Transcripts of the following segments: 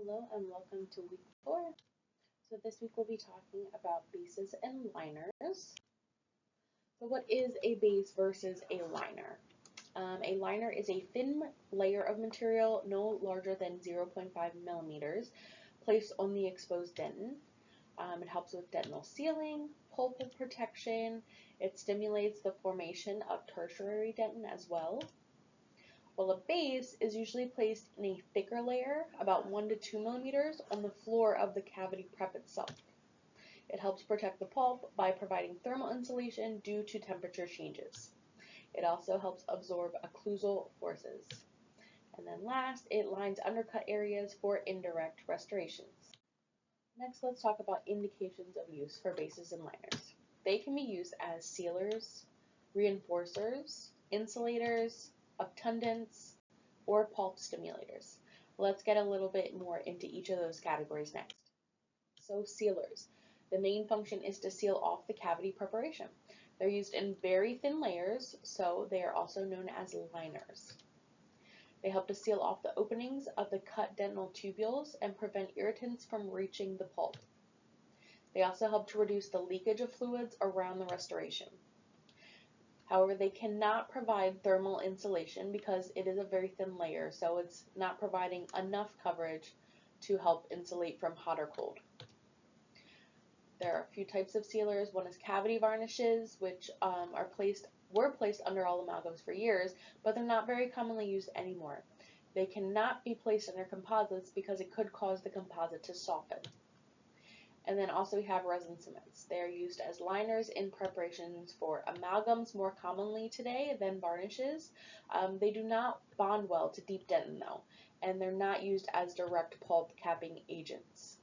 Hello and welcome to week 4. So this week we'll be talking about bases and liners. So what is a base versus a liner? A liner is a thin layer of material no larger than 0.5 millimeters placed on the exposed dentin. It helps with dentinal sealing, pulp protection. It stimulates the formation of tertiary dentin as well. Well, a base is usually placed in a thicker layer, about 1 to 2 millimeters, on the floor of the cavity prep itself. It helps protect the pulp by providing thermal insulation due to temperature changes. It also helps absorb occlusal forces. And then last, it lines undercut areas for indirect restorations. Next, let's talk about indications of use for bases and liners. They can be used as sealers, reinforcers, insulators, obtundants, or pulp stimulators. Let's get a little bit more into each of those categories next. So sealers. The main function is to seal off the cavity preparation. They're used in very thin layers, so they are also known as liners. They help to seal off the openings of the cut dentinal tubules and prevent irritants from reaching the pulp. They also help to reduce the leakage of fluids around the restoration. However, they cannot provide thermal insulation because it is a very thin layer, so it's not providing enough coverage to help insulate from hot or cold. There are a few types of sealers. One is cavity varnishes, which were placed under all amalgams for years, but they're not very commonly used anymore. They cannot be placed under composites because it could cause the composite to soften. And then also we have resin cements. They are used as liners in preparations for amalgams more commonly today than varnishes. They do not bond well to deep dentin though, and they're not used as direct pulp capping agents.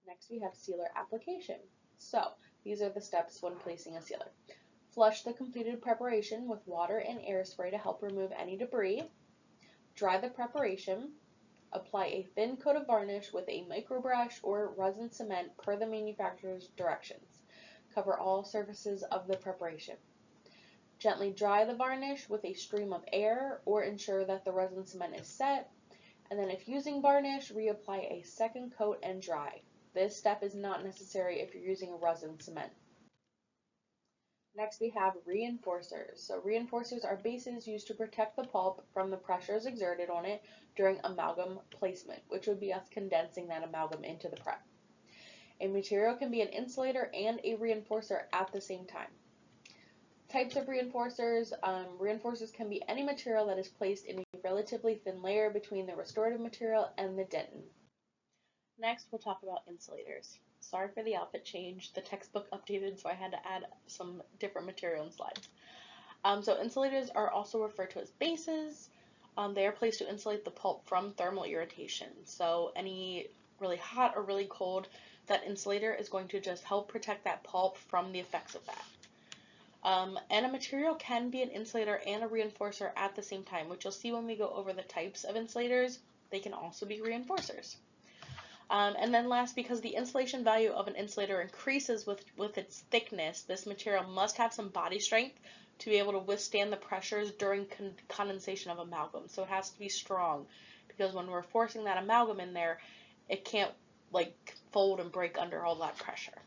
Next we have sealer application. So these are the steps when placing a sealer. Flush the completed preparation with water and air spray to help remove any debris. Dry the preparation. Apply a thin coat of varnish with a microbrush or resin cement per the manufacturer's directions. Cover all surfaces of the preparation. Gently dry the varnish with a stream of air or ensure that the resin cement is set. And then if using varnish, reapply a second coat and dry. This step is not necessary if you're using a resin cement. Next we have reinforcers. So reinforcers are bases used to protect the pulp from the pressures exerted on it during amalgam placement, which would be us condensing that amalgam into the prep. A material can be an insulator and a reinforcer at the same time. Types of reinforcers. Reinforcers can be any material that is placed in a relatively thin layer between the restorative material and the dentin. Next, we'll talk about insulators. Sorry for the outfit change. The textbook updated, so I had to add some different material and slides. So insulators are also referred to as bases. They are placed to insulate the pulp from thermal irritation. So any really hot or really cold, that insulator is going to just help protect that pulp from the effects of that. And a material can be an insulator and a reinforcer at the same time, which you'll see when we go over the types of insulators. They can also be reinforcers. And then last, because the insulation value of an insulator increases with its thickness, this material must have some body strength to be able to withstand the pressures during condensation of amalgam. So it has to be strong, because when we're forcing that amalgam in there, it can't fold and break under all that pressure.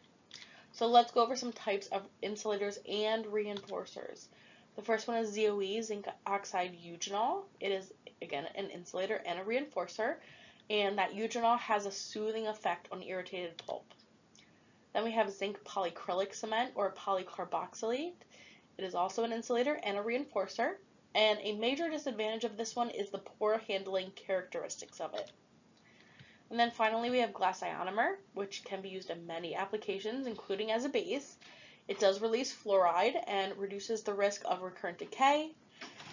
So let's go over some types of insulators and reinforcers. The first one is ZOE, zinc oxide eugenol. It is, again, an insulator and a reinforcer. And that eugenol has a soothing effect on irritated pulp. Then we have zinc polyacrylic cement or polycarboxylate. It is also an insulator and a reinforcer, and a major disadvantage of this one is the poor handling characteristics of it. And then finally we have glass ionomer, which can be used in many applications, including as a base. It does release fluoride and reduces the risk of recurrent decay.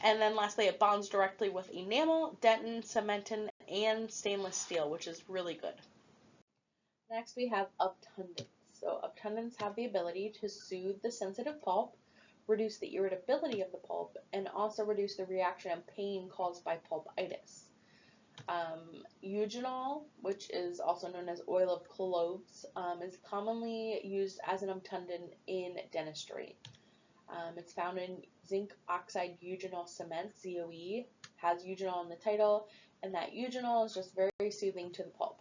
And then lastly, it bonds directly with enamel, dentin, cementin, and stainless steel, which is really good. Next, we have obtundants. So obtundants have the ability to soothe the sensitive pulp, reduce the irritability of the pulp, and also reduce the reaction and pain caused by pulpitis. Eugenol, which is also known as oil of cloves, is commonly used as an obtundant in dentistry. It's found in zinc oxide eugenol cement, ZOE, has eugenol in the title, and that eugenol is just very soothing to the pulp.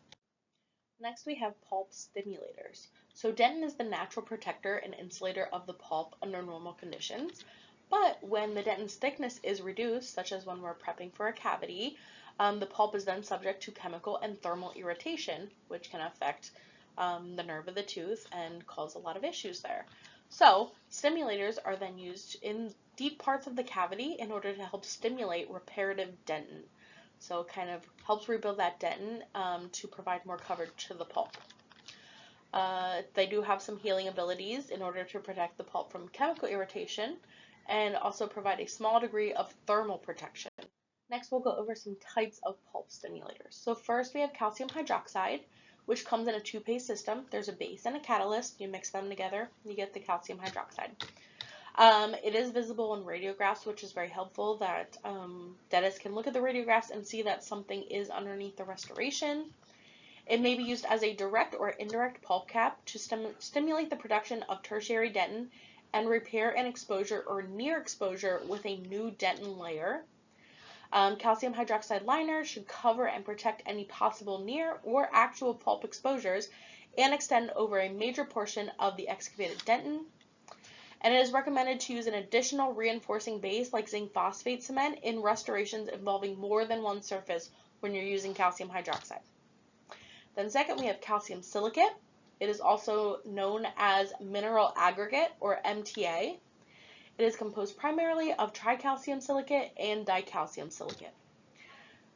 Next, we have pulp stimulators. So dentin is the natural protector and insulator of the pulp under normal conditions, but when the dentin's thickness is reduced, such as when we're prepping for a cavity, the pulp is then subject to chemical and thermal irritation, which can affect the nerve of the tooth and cause a lot of issues there. So stimulators are then used in deep parts of the cavity in order to help stimulate reparative dentin. So it kind of helps rebuild that dentin to provide more coverage to the pulp. They do have some healing abilities in order to protect the pulp from chemical irritation and also provide a small degree of thermal protection. Next, we'll go over some types of pulp stimulators. So first, we have calcium hydroxide, which comes in a two-phase system. There's a base and a catalyst. You mix them together, you get the calcium hydroxide. It is visible in radiographs, which is very helpful that dentists can look at the radiographs and see that something is underneath the restoration. It may be used as a direct or indirect pulp cap to stimulate the production of tertiary dentin and repair an exposure or near exposure with a new dentin layer. Calcium hydroxide liner should cover and protect any possible near or actual pulp exposures and extend over a major portion of the excavated dentin. And it is recommended to use an additional reinforcing base like zinc phosphate cement in restorations involving more than one surface when you're using calcium hydroxide. Then second, we have calcium silicate. It is also known as mineral aggregate, or MTA. It is composed primarily of tricalcium silicate and dicalcium silicate.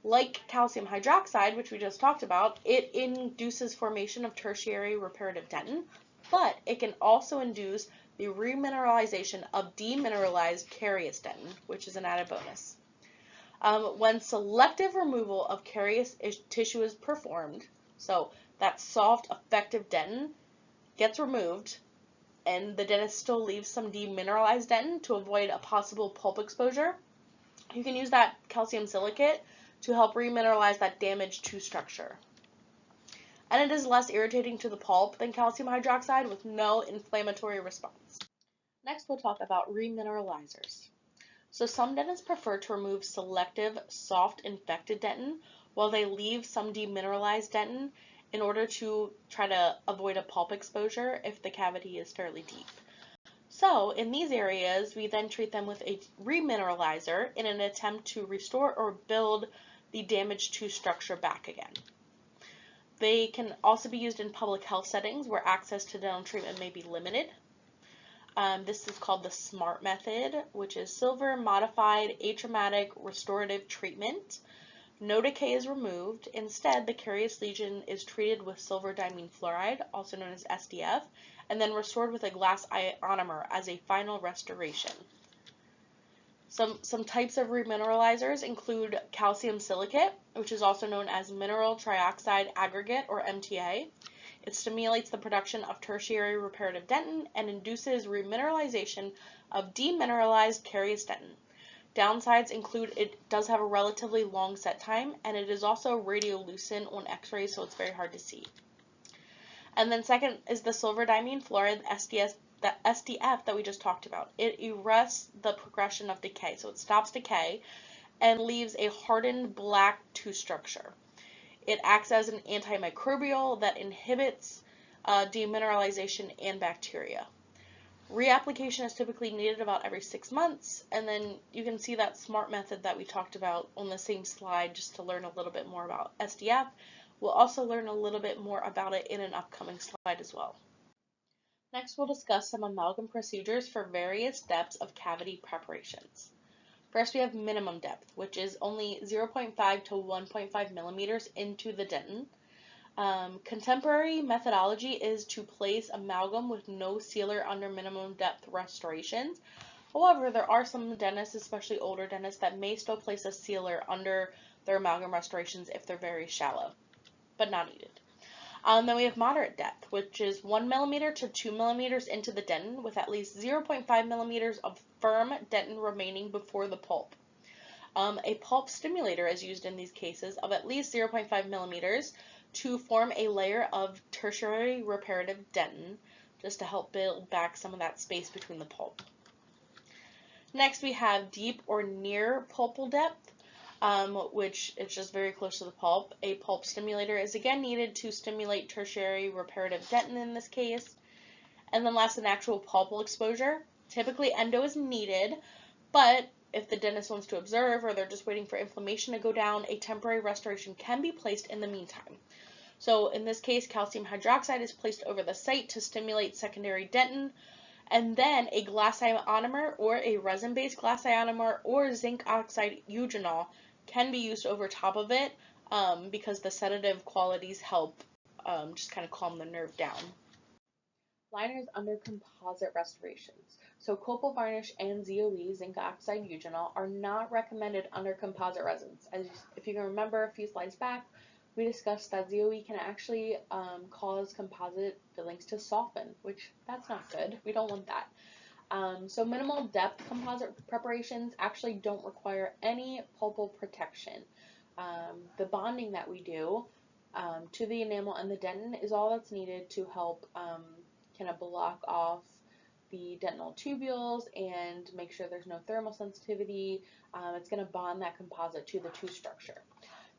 Like calcium hydroxide, which we just talked about, it induces formation of tertiary reparative dentin, but it can also induce the remineralization of demineralized carious dentin, which is an added bonus. When selective removal of carious tissue is performed, so that soft, effective dentin gets removed, and the dentist still leaves some demineralized dentin to avoid a possible pulp exposure, you can use that calcium silicate to help remineralize that damaged tooth structure. And it is less irritating to the pulp than calcium hydroxide with no inflammatory response. Next, we'll talk about remineralizers. So some dentists prefer to remove selective, soft, infected dentin while they leave some demineralized dentin in order to try to avoid a pulp exposure if the cavity is fairly deep. So in these areas, we then treat them with a remineralizer in an attempt to restore or build the damaged tooth structure back again. They can also be used in public health settings where access to dental treatment may be limited. This is called the SMART method, which is silver modified atraumatic restorative treatment. No decay is removed. Instead, the carious lesion is treated with silver diamine fluoride, also known as SDF, and then restored with a glass ionomer as a final restoration. Some types of remineralizers include calcium silicate, which is also known as mineral trioxide aggregate, or MTA. It stimulates the production of tertiary reparative dentin and induces remineralization of demineralized carious dentin. Downsides include it does have a relatively long set time, and it is also radiolucent on x-rays, so it's very hard to see. And then second is the silver diamine fluoride, the SDF that we just talked about. It arrests the progression of decay, so it stops decay and leaves a hardened black tooth structure. It acts as an antimicrobial that inhibits demineralization and bacteria. Reapplication is typically needed about every 6 months, and then you can see that SMART method that we talked about on the same slide just to learn a little bit more about SDF. We'll also learn a little bit more about it in an upcoming slide as well. Next, we'll discuss some amalgam procedures for various depths of cavity preparations. First, we have minimum depth, which is only 0.5 to 1.5 millimeters into the dentin. Contemporary methodology is to place amalgam with no sealer under minimum depth restorations. However, there are some dentists, especially older dentists, that may still place a sealer under their amalgam restorations if they're very shallow, but not needed. Then we have moderate depth, which is 1 millimeter to 2 millimeters into the dentin with at least 0.5 millimeters of firm dentin remaining before the pulp. A pulp stimulator is used in these cases of at least 0.5 millimeters to form a layer of tertiary reparative dentin, just to help build back some of that space between the pulp. Next, we have deep or near pulpal depth. which is just very close to the pulp. A pulp stimulator is again needed to stimulate tertiary reparative dentin in this case. And then last, an actual pulpal exposure. Typically endo is needed, but if the dentist wants to observe or they're just waiting for inflammation to go down, a temporary restoration can be placed in the meantime. So in this case, calcium hydroxide is placed over the site to stimulate secondary dentin, and then a glass ionomer or a resin-based glass ionomer or zinc oxide eugenol can be used over top of it because the sedative qualities help just kind of calm the nerve down. Liners under composite restorations. So copal varnish and ZOE, zinc oxide eugenol, are not recommended under composite resins. As if you can remember a few slides back, we discussed that ZOE can actually cause composite fillings to soften, which that's not good. We don't want that. So minimal depth composite preparations actually don't require any pulpal protection. The bonding that we do to the enamel and the dentin is all that's needed to help kind of block off the dentinal tubules and make sure there's no thermal sensitivity. It's going to bond that composite to the tooth structure.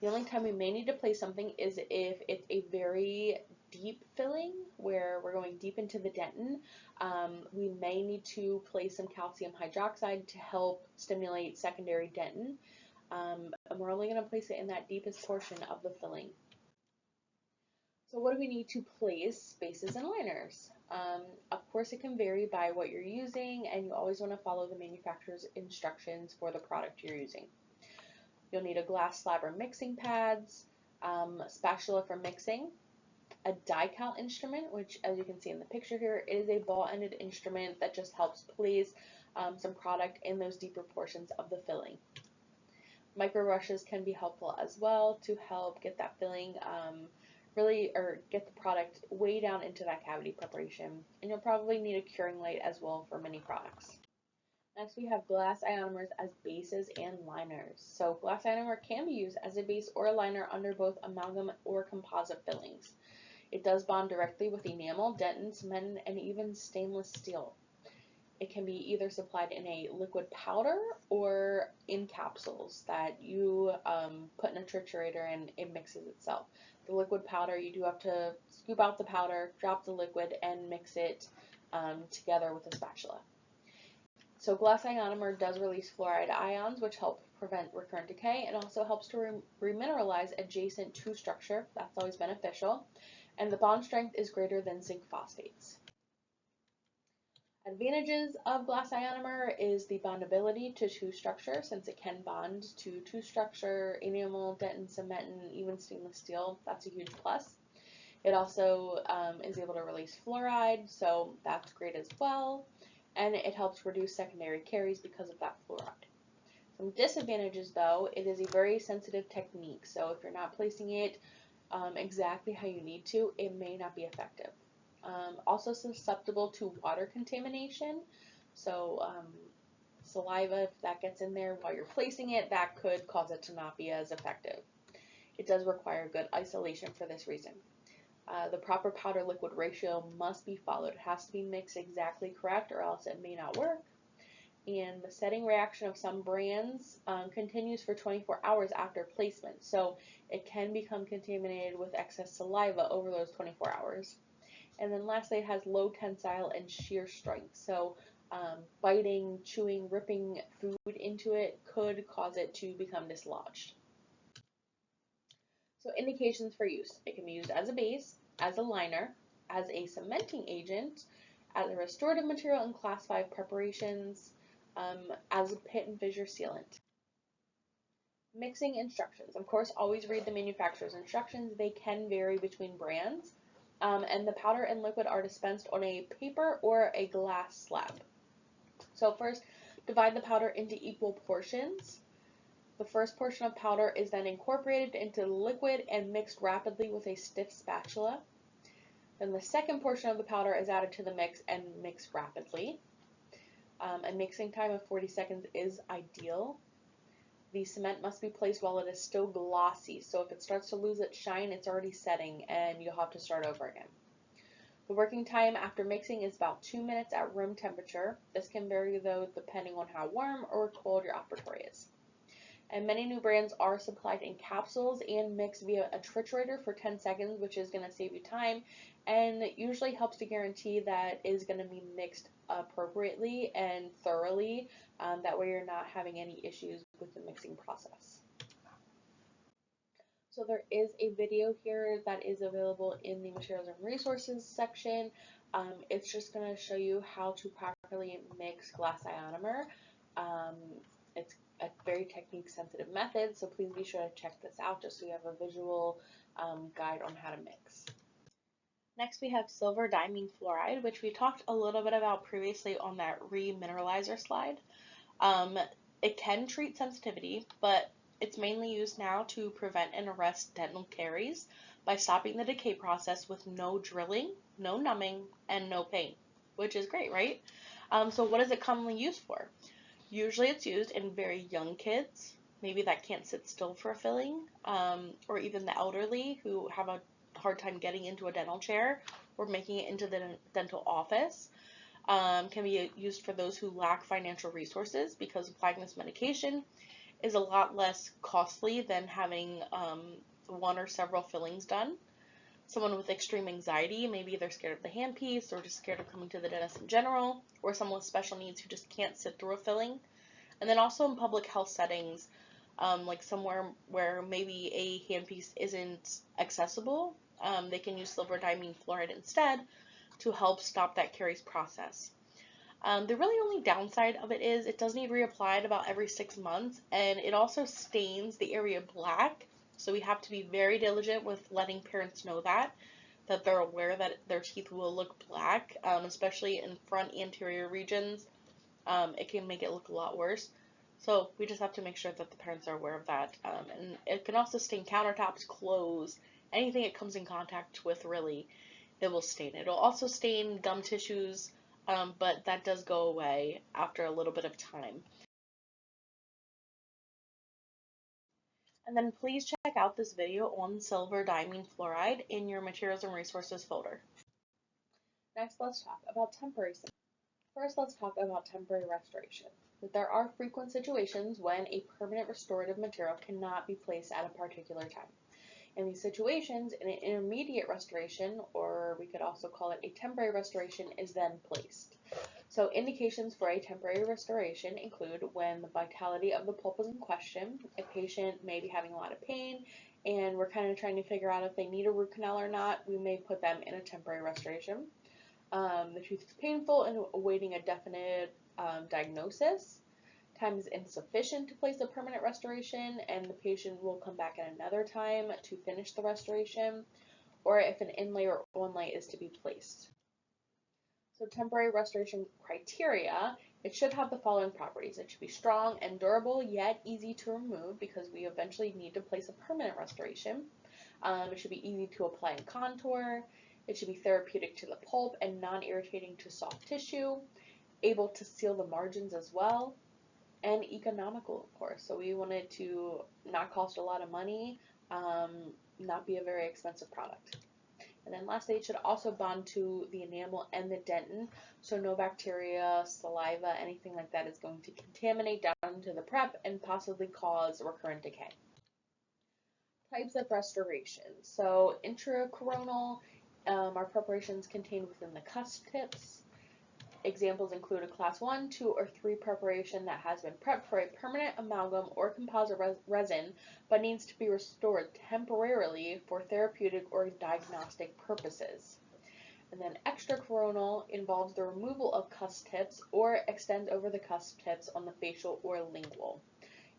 The only time we may need to place something is if it's a very deep filling where we're going deep into the dentin. We may need to place some calcium hydroxide to help stimulate secondary dentin. And we're only going to place it in that deepest portion of the filling. So what do we need to place spaces and liners? Of course, it can vary by what you're using, and you always want to follow the manufacturer's instructions for the product you're using. You'll need a glass slab or mixing pads, spatula for mixing, a die count instrument, which as you can see in the picture here, is a ball-ended instrument that just helps place some product in those deeper portions of the filling. Micro rushes can be helpful as well to help get that filling get the product way down into that cavity preparation. And you'll probably need a curing light as well for many products. Next, we have glass ionomers as bases and liners. So glass ionomer can be used as a base or a liner under both amalgam or composite fillings. It does bond directly with enamel, dentin, cement, and even stainless steel. It can be either supplied in a liquid powder or in capsules that you put in a triturator and it mixes itself. The liquid powder, you do have to scoop out the powder, drop the liquid, and mix it together with a spatula. So glass ionomer does release fluoride ions, which help prevent recurrent decay, and also helps to remineralize adjacent tooth structure. That's always beneficial. And the bond strength is greater than zinc phosphates. Advantages of glass ionomer is the bondability to tooth structure, since it can bond to tooth structure, enamel, dentin, cement, and even stainless steel. That's a huge plus. It also is able to release fluoride, so that's great as well. And it helps reduce secondary caries because of that fluoride. Some disadvantages though, it is a very sensitive technique, so if you're not placing it exactly how you need to, it may not be effective. Also susceptible to water contamination, so saliva, if that gets in there while you're placing it, that could cause it to not be as effective. It does require good isolation for this reason. The proper powder liquid ratio must be followed. It has to be mixed exactly correct or else it may not work. And the setting reaction of some brands continues for 24 hours after placement, so it can become contaminated with excess saliva over those 24 hours. And then lastly, it has low tensile and shear strength, so biting, chewing, ripping food into it could cause it to become dislodged. So indications for use. It can be used as a base, as a liner, as a cementing agent, as a restorative material in Class 5 preparations, as a pit and fissure sealant. Mixing instructions. Of course, always read the manufacturer's instructions. They can vary between brands. And the powder and liquid are dispensed on a paper or a glass slab. So first, divide the powder into equal portions. The first portion of powder is then incorporated into the liquid and mixed rapidly with a stiff spatula. Then the second portion of the powder is added to the mix and mixed rapidly. A mixing time of 40 seconds is ideal. The cement must be placed while it is still glossy, so if it starts to lose its shine, it's already setting and you'll have to start over again. The working time after mixing is about 2 minutes at room temperature. This can vary though depending on how warm or cold your operatory is. And many new brands are supplied in capsules and mixed via a triturator for 10 seconds, which is going to save you time and usually helps to guarantee that it is going to be mixed appropriately and thoroughly. That way you're not having any issues with the mixing process. So there is a video here that is available in the materials and resources section. It's just going to show you how to properly mix glass ionomer. It's a very technique sensitive method, so please be sure to check this out just so you have a visual guide on how to mix. Next we have silver diamine fluoride, which we talked a little bit about previously on that remineralizer slide. It can treat sensitivity, but it's mainly used now to prevent and arrest dental caries by stopping the decay process with no drilling, no numbing, and no pain, which is great, right? So what is it commonly used for? Usually it's used in very young kids, maybe that can't sit still for a filling, or even the elderly who have a hard time getting into a dental chair or making it into the dental office. Can be used for those who lack financial resources because applying this medication is a lot less costly than having one or several fillings done. Someone with extreme anxiety, maybe they're scared of the handpiece or just scared of coming to the dentist in general, or someone with special needs who just can't sit through a filling. And then also in public health settings, like somewhere where maybe a handpiece isn't accessible, they can use silver diamine fluoride instead to help stop that caries process. The really only downside of it is it does need reapplied about every 6 months, and it also stains the area black, so we have to be very diligent with letting parents know that they're aware that their teeth will look black, especially in front anterior regions. It can make it look a lot worse, so we just have to make sure that the parents are aware of that. And it can also stain countertops, clothes, anything it comes in contact with, really, it will stain. It'll also stain gum tissues, but that does go away after a little bit of time. And then please check out this video on silver diamine fluoride in your materials and resources folder. Next, let's talk about temporary cement. First, let's talk about temporary restoration. There are frequent situations when a permanent restorative material cannot be placed at a particular time. In these situations, an intermediate restoration, or we could also call it a temporary restoration, is then placed. So indications for a temporary restoration include when the vitality of the pulp is in question, a patient may be having a lot of pain, and we're kind of trying to figure out if they need a root canal or not, we may put them in a temporary restoration. The tooth is painful and awaiting a definite diagnosis. Time is insufficient to place a permanent restoration, and the patient will come back at another time to finish the restoration, or if an inlay or onlay is to be placed. So temporary restoration criteria, it should have the following properties. It should be strong and durable, yet easy to remove because we eventually need to place a permanent restoration. It should be easy to apply and contour. It should be therapeutic to the pulp and non-irritating to soft tissue, able to seal the margins as well, and economical, of course. So we want it to not cost a lot of money, not be a very expensive product. And then lastly, it should also bond to the enamel and the dentin, so no bacteria, saliva, anything like that is going to contaminate down into the prep and possibly cause recurrent decay. Types of restoration. So intracoronal are preparations contained within the cusp tips. Examples include a class 1, 2, or 3 preparation that has been prepped for a permanent amalgam or composite resin but needs to be restored temporarily for therapeutic or diagnostic purposes. And then extracoronal involves the removal of cusp tips or extends over the cusp tips on the facial or lingual.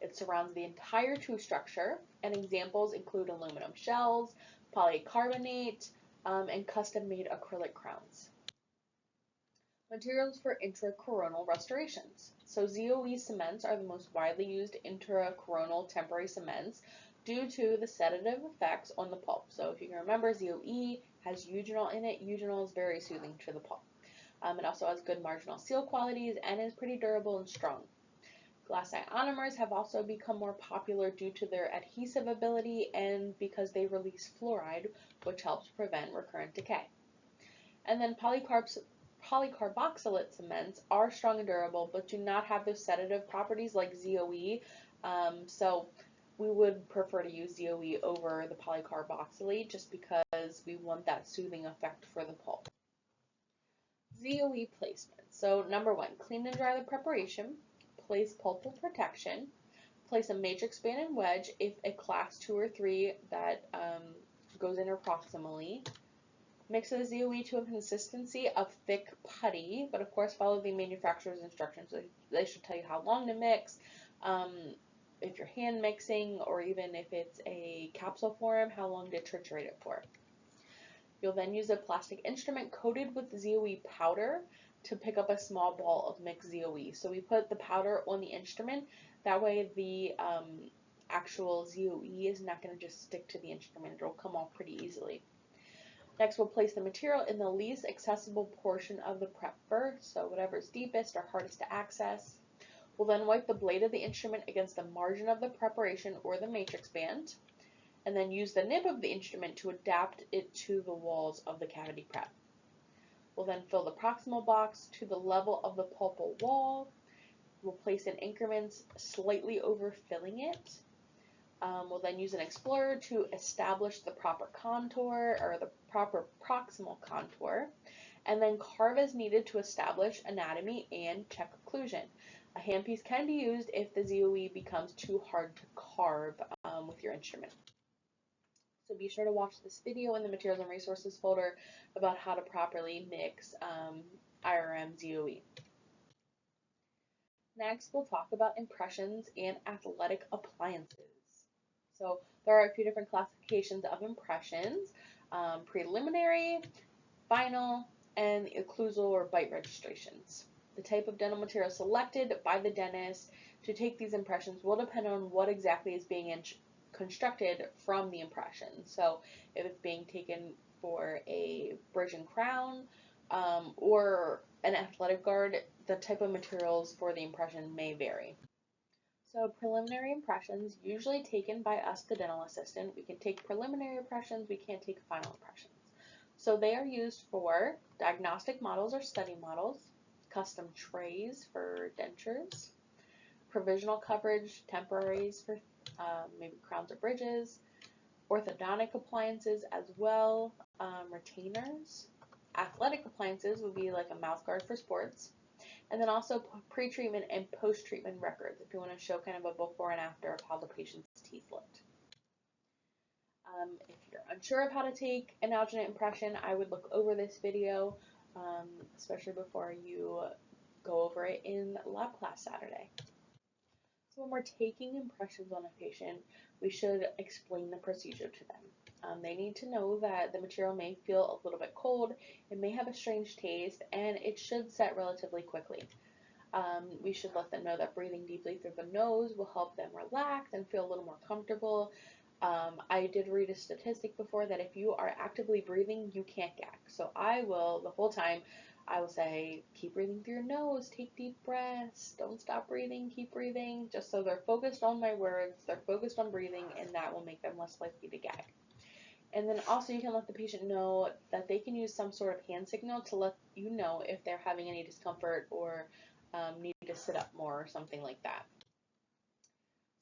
It surrounds the entire tooth structure, and examples include aluminum shells, polycarbonate, and custom-made acrylic crowns. Materials for intracoronal restorations. So ZOE cements are the most widely used intracoronal temporary cements due to the sedative effects on the pulp. So if you can remember, ZOE has eugenol in it. Eugenol is very soothing to the pulp. It also has good marginal seal qualities and is pretty durable and strong. Glass ionomers have also become more popular due to their adhesive ability and because they release fluoride, which helps prevent recurrent decay. And then polycarboxylate cements are strong and durable, but do not have those sedative properties like ZOE, So we would prefer to use ZOE over the polycarboxylate just because we want that soothing effect for the pulp. ZOE placement. So number 1, clean and dry the preparation. Place pulp for protection. Place a matrix band and wedge if a class 2 or 3 that goes interproximally. Mix the ZOE to a consistency of thick putty, but of course follow the manufacturer's instructions. They should tell you how long to mix, if you're hand mixing, or even if it's a capsule form, how long to triturate it for. You'll then use a plastic instrument coated with ZOE powder to pick up a small ball of mixed ZOE. So we put the powder on the instrument, that way the actual ZOE is not going to just stick to the instrument, it'll come off pretty easily. Next, we'll place the material in the least accessible portion of the prep first, so whatever's deepest or hardest to access. We'll then wipe the blade of the instrument against the margin of the preparation or the matrix band, and then use the nib of the instrument to adapt it to the walls of the cavity prep. We'll then fill the proximal box to the level of the pulpal wall. We'll place in increments slightly overfilling it. We'll then use an explorer to establish the proper contour, or the proper proximal contour, and then carve as needed to establish anatomy and check occlusion. A handpiece can be used if the ZOE becomes too hard to carve with your instrument. So be sure to watch this video in the Materials and Resources folder about how to properly mix IRM ZOE. Next, we'll talk about impressions and athletic appliances. So there are a few different classifications of impressions: preliminary, final, and occlusal or bite registrations. The type of dental material selected by the dentist to take these impressions will depend on what exactly is being constructed from the impression. So if it's being taken for a bridge and crown or an athletic guard, the type of materials for the impression may vary. So preliminary impressions, usually taken by us, the dental assistant. We can take preliminary impressions, we can't take final impressions. So they are used for diagnostic models or study models, custom trays for dentures, provisional coverage, temporaries for maybe crowns or bridges, orthodontic appliances as well, retainers. Athletic appliances would be like a mouth guard for sports. And then also pre-treatment and post-treatment records if you want to show kind of a before and after of how the patient's teeth looked. If you're unsure of how to take an alginate impression, I would look over this video, especially before you go over it in lab class Saturday. So when we're taking impressions on a patient, we should explain the procedure to them. They need to know that the material may feel a little bit cold, it may have a strange taste, and it should set relatively quickly. We should let them know that breathing deeply through the nose will help them relax and feel a little more comfortable. I did read a statistic before that if you are actively breathing, you can't gag. So I will, the whole time, I will say, keep breathing through your nose, take deep breaths, don't stop breathing, keep breathing, just so they're focused on my words, they're focused on breathing, and that will make them less likely to gag. And then also you can let the patient know that they can use some sort of hand signal to let you know if they're having any discomfort or need to sit up more or something like that.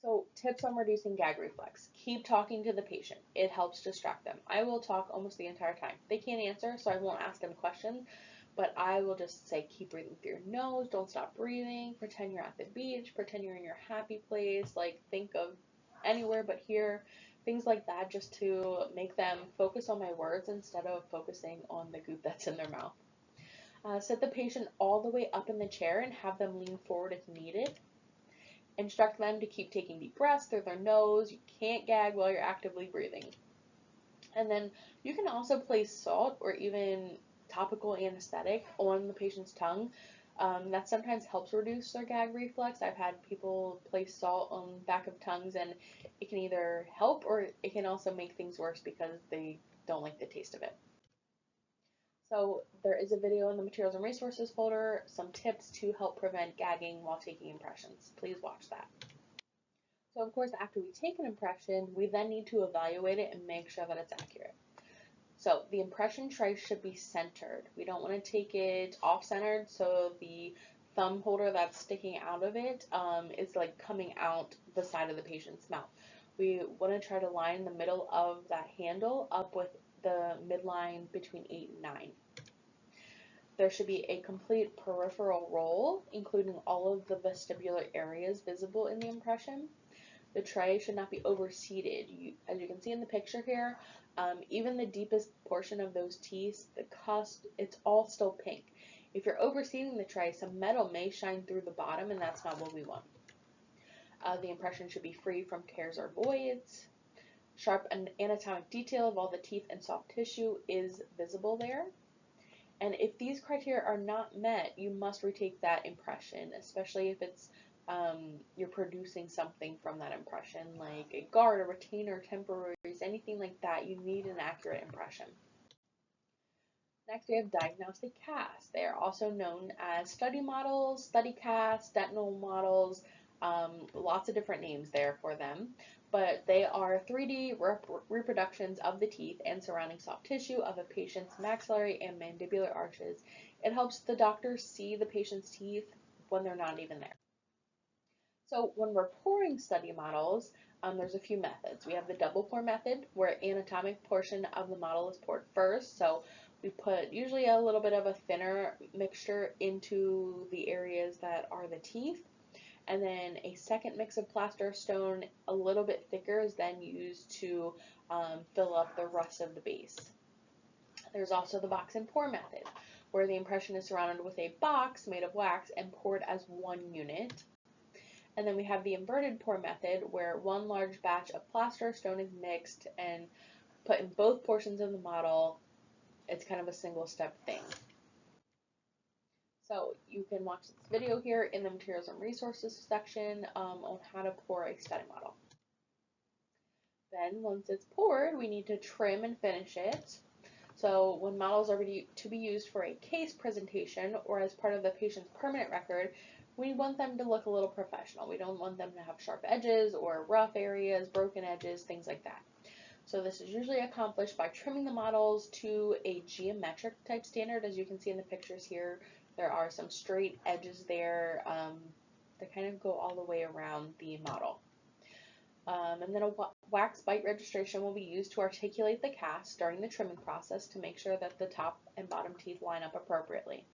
So tips on reducing gag reflex. Keep talking to the patient. It helps distract them. I will talk almost the entire time. They can't answer, so I won't ask them questions, but I will just say keep breathing through your nose, don't stop breathing, pretend you're at the beach, pretend you're in your happy place, like think of anywhere but here. Things like that, just to make them focus on my words instead of focusing on the goop that's in their mouth. Sit the patient all the way up in the chair and have them lean forward if needed. Instruct them to keep taking deep breaths through their nose. You can't gag while you're actively breathing. And then you can also place salt or even topical anesthetic on the patient's tongue. That sometimes helps reduce their gag reflex. I've had people place salt on the back of tongues, and it can either help or it can also make things worse because they don't like the taste of it. So there is a video in the Materials and Resources folder, some tips to help prevent gagging while taking impressions. Please watch that. So of course, after we take an impression, we then need to evaluate it and make sure that it's accurate. So the impression tray should be centered. We don't want to take it off-centered, so the thumb holder that's sticking out of it is like coming out the side of the patient's mouth. We want to try to line the middle of that handle up with the midline between 8 and 9. There should be a complete peripheral roll, including all of the vestibular areas visible in the impression. The tray should not be overseated. As you can see in the picture here, even the deepest portion of those teeth, the cusp, it's all still pink. If you're overseating the tray, some metal may shine through the bottom, and that's not what we want. The impression should be free from tears or voids. Sharp and anatomic detail of all the teeth and soft tissue is visible there. And if these criteria are not met, you must retake that impression, especially if it's you're producing something from that impression, like a guard, a retainer, temporaries, anything like that. You need an accurate impression. Next, we have diagnostic casts. They are also known as study models, study casts, dental models, lots of different names there for them. But they are 3D reproductions of the teeth and surrounding soft tissue of a patient's maxillary and mandibular arches. It helps the doctor see the patient's teeth when they're not even there. So when we're pouring study models, there's a few methods. We have the double pour method, where anatomic portion of the model is poured first. So we put usually a little bit of a thinner mixture into the areas that are the teeth. And then a second mix of plaster or stone, a little bit thicker, is then used to fill up the rest of the base. There's also the box and pour method, where the impression is surrounded with a box made of wax and poured as one unit. And then we have the inverted pour method, where one large batch of plaster or stone is mixed and put in both portions of the model. It's kind of a single step thing. So you can watch this video here in the materials and resources section on how to pour a study model. Then once it's poured, we need to trim and finish it. So when models are to be used for a case presentation or as part of the patient's permanent record, we want them to look a little professional. We don't want them to have sharp edges or rough areas, broken edges, things like that. So this is usually accomplished by trimming the models to a geometric type standard. As you can see in the pictures here, there are some straight edges there that kind of go all the way around the model. And then a wax bite registration will be used to articulate the cast during the trimming process to make sure that the top and bottom teeth line up appropriately.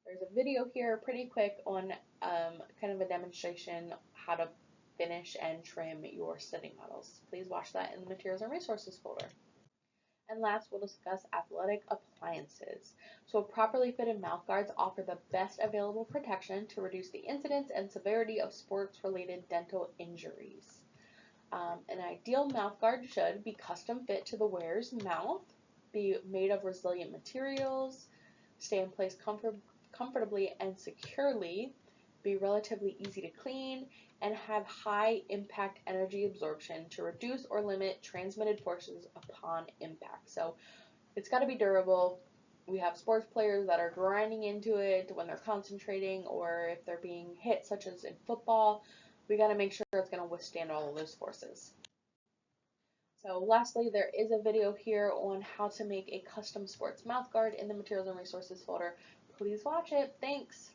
There's a video here pretty quick on kind of a demonstration how to finish and trim your study models. Please watch that in the materials and resources folder. And last, we'll discuss athletic appliances. So properly fitted mouth guards offer the best available protection to reduce the incidence and severity of sports-related dental injuries. An ideal mouth guard should be custom fit to the wearer's mouth, be made of resilient materials, stay in place comfortably and securely, be relatively easy to clean, and have high impact energy absorption to reduce or limit transmitted forces upon impact. So it's got to be durable. We have sports players that are grinding into it when they're concentrating, or if they're being hit, such as in football, we got to make sure it's going to withstand all of those forces. So lastly, there is a video here on how to make a custom sports mouth guard in the materials and resources folder. Please watch it. Thanks.